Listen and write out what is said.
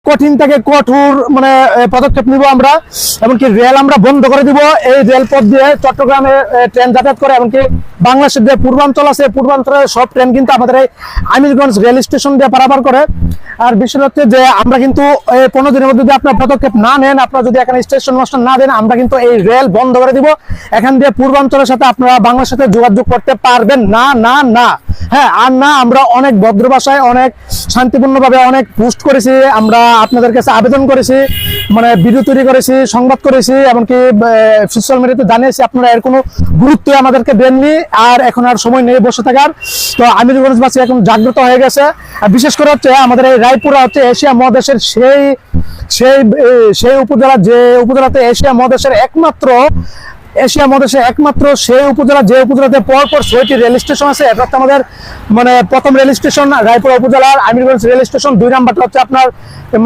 কঠিন থেকে কঠোর মানে পদক্ষেপ নিব আমরা, এমনকি রেল আমরা বন্ধ করে দিব। এই রেলপথ দিয়ে চট্টগ্রামে ট্রেন যাতায়াত করে, এমনকি বাংলাদেশের যে পূর্বাঞ্চল আছে পূর্বাঞ্চলের সব ট্রেন কিন্তু আমাদের এই আমিরগঞ্জ রেল স্টেশন দিয়ে পারাপার করে। আর বিষয় হচ্ছে যে আমরা কিন্তু 15 দিনের মধ্যে যদি আপনার পদক্ষেপ না নেন, আপনারা যদি এখানে স্টেশন মাস্টার না দেন, আমরা কিন্তু এই রেল বন্ধ করে দিব। এখান দিয়ে পূর্বাঞ্চলের সাথে আপনারা বাংলার সাথে যোগাযোগ করতে পারবেন না না না। হ্যাঁ, আর না, আমরা অনেক ভদ্র ভাষায় অনেক শান্তিপূর্ণভাবে অনেক পোস্ট করেছি, আমরা আপনাদের কাছে আবেদন করেছি, মানে ভিডিও তৈরি করেছি, সংবাদ করেছি, এমনকি সোশ্যাল মিডিয়াতে জানিয়েছি। আপনারা এর কোনো গুরুত্ব আমাদেরকে দেননি, আর এখন আর সময় নেই বসে থাকার। তো আমিরগঞ্জবাসী এখন জাগ্রত হয়ে গেছে। আর বিশেষ করে হচ্ছে আমাদের এই রায়পুরা হচ্ছে এশিয়া মহাদেশের সেই সেই সেই উপজেলা, যে উপজেলাতে এশিয়া মহাদেশের একমাত্র সেই উপজেলা, যে উপজেলাতে পরপর 6টি রেল স্টেশন আছে। এটা হচ্ছে আমাদের মানে প্রথম রেল স্টেশন রায়পুরা উপজেলার আমিরগঞ্জ রেল স্টেশন। 2 নাম্বারটা হচ্ছে আপনার মানে